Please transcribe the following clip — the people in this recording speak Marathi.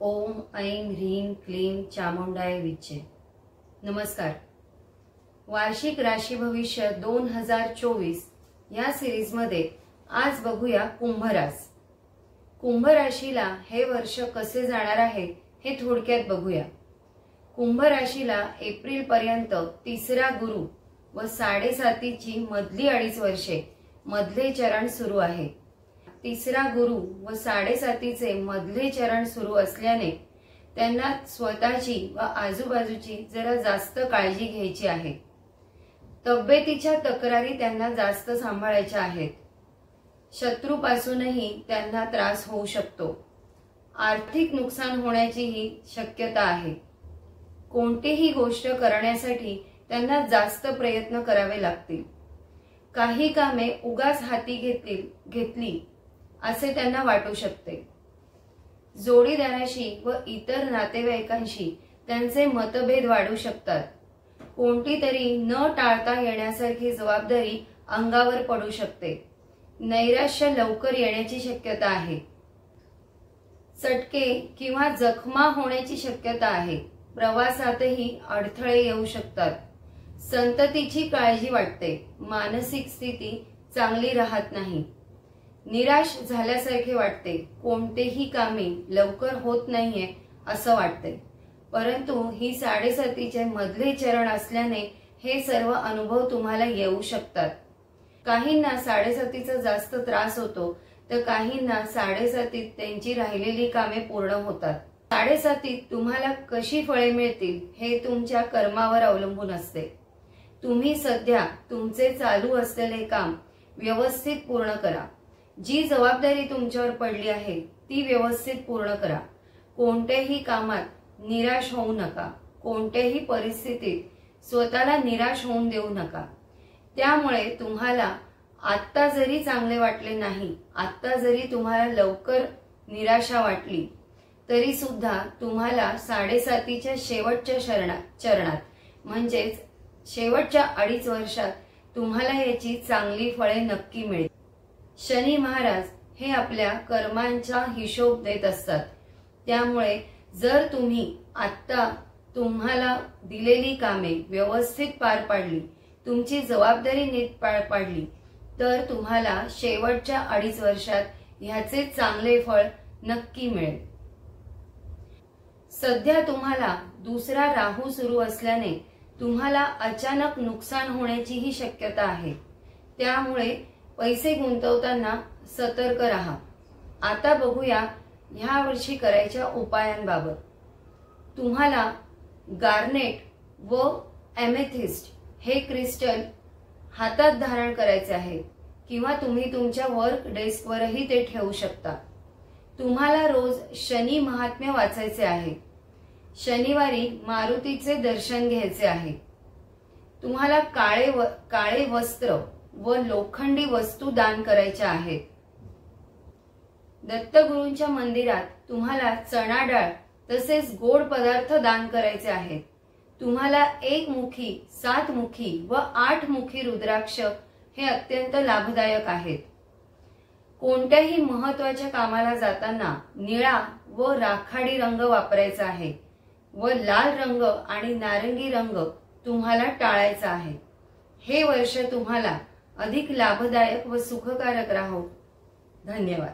ओम ऐं ह्रीं क्लीं चामुंडाय विचे। नमस्कार। वार्षिक राशी भविष्य 2024 या सिरीज मध्ये आज बघूया कुंभ रास। कुंभ राशीला हे वर्ष कसे जाणार आहे हे थोडक्यात बघूया। कुंभ राशीला एप्रिल पर्यंत तिसरा गुरु व 7.5ची मधली 2.5 वर्षे मधले चरण सुरू आहे। तिसरा गुरु व 7.5चे मधले चरण सुरू असल्याने त्यांना स्वतःची व आजूबाजूची जरा जास्त काळजी घ्यायची आहे। तब्येतीच्या तक्रारी त्यांना जास्त सांभाळायच्या आहेत। शत्रूपासूनही त्यांना त्रास होऊ शकतो। आर्थिक नुकसान होण्याचीही शक्यता आहे। कोणतीही गोष्ट करण्यासाठी त्यांना जास्त प्रयत्न करावे लागतील। काही कामे उगाच हाती घेतली असे त्यांना वाटू शकते। जोडीदाराशी व इतर नातेवाईकांशी त्यांचे मतभेद वाढू शकतात। कोणती तरी न टाळता येण्यासारखी जबाबदारी अंगावर पडू शकते। नैराश्य लवकर येण्याची शक्यता आहे। चटके किंवा जखमा होण्याची शक्यता आहे। प्रवासातही अडथळे येऊ शकतात। संततीची काळजी वाटते। मानसिक स्थिती चांगली राहत नाही। निराश झाल्यासारखे वाटते। कोणतेही कामे लवकर होत नाहीये असं वाटते। परंतु ही 7.5चे मधले चरण असल्याने हे सर्व अनुभव तुम्हाला येऊ शकतात। काहींना 7.5चा जास्त त्रास होतो तर काहींना 7.5 त्यांची राहिलेली कामे पूर्ण होतात। 7.5 तुम्हाला कशी फळे मिळतील हे तुमच्या कर्मावर अवलंबून असते। तुम्ही सध्या तुमचे चालू असलेले काम व्यवस्थित पूर्ण करा। जी जबाबदारी तुमच्यावर पडली आहे ती व्यवस्थित पूर्ण करा। कोणत्याही कामात निराश होऊ नका। कोणत्याही परिस्थितीत स्वतःला निराश होऊन देऊ नका। त्यामुळे तुम्हाला आत्ता जरी चांगले वाटले नाही, आत्ता जरी तुम्हाला लवकर निराशा वाटली तरी सुद्धा तुम्हाला 7.5च्या शेवटच्या चरणात म्हणजेच शेवटच्या 2.5 वर्षात तुम्हाला याची चांगली फळे नक्की मिळतील। शनी महाराज हे आपल्या कर्मांचा हिशोब देत असतात। त्यामुळे जर तुम्ही आत्ता तुम्हाला दिलेली कामे व्यवस्थित पार पाडली, तुमची जबाबदारी नीट पार पाडली तर तुम्हाला शेवटच्या 2.5 वर्षात ह्याचे चांगले फळ नक्की मिळेल। सध्या तुम्हाला दुसरा राहू सुरू असल्याने तुम्हाला अचानक नुकसान होण्याचीही शक्यता आहे। त्यामुळे पैसे गुंतवताना सतर्क राहा। आता बघूया ह्या वर्षी करायच्या उपायांबाबत। तुम्हाला गार्नेट व एमेथिस्ट हे क्रिस्टल हातात धारण करायचे आहे किंवा तुम्ही तुमच्या वर्क डेस्कवरही ते ठेवू शकता। तुम्हाला रोज शनी महात्म्य वाचायचे आहे। शनिवारी मारुतीचे दर्शन घ्यायचे आहे। तुम्हाला काळे वस्त्र व लोखंडी वस्तू दान करायच्या आहेत। दत्तगुरूंच्या मंदिरात तुम्हाला चणा डाळ तसेच गोड पदार्थ दान करायचे आहेत। तुम्हाला 1 मुखी, 7 मुखी व 8 मुखी रुद्राक्ष हे अत्यंत लाभदायक आहेत। कोणत्याही महत्त्वाच्या कामाला जाताना निळा व राखाडी रंग वापरायचा आहे व लाल रंग आणि नारंगी रंग तुम्हाला टाळायचा आहे। हे वर्ष तुम्हाला अधिक लाभदायक व सुखकारक राहो। धन्यवाद।